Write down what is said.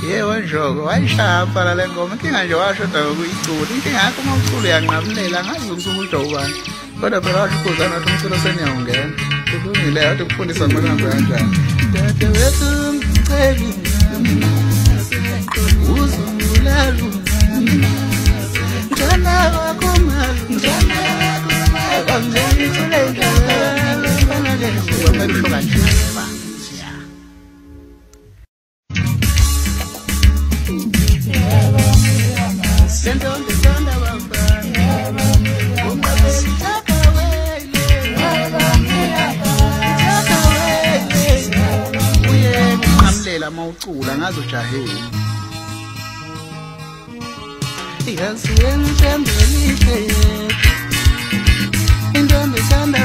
Yebo njoko wayishapha la lengoma inkinga nje washoda ukuyicula inkinga yakho uma ucula uyanqamulela ngazi ukuthi umuntu ubani kodwa phela washo ukuzana ukuthi umculo seniyawungena kulungile yathi ukufundisa ngibona kanjani dade wethu ngiceli uzungulalu njana wakho mali njana wakho mali kamzengithule njalo fanele uzomekusho kanje mawucula ngazo jaheli yazi wena uthembelile intombi sanda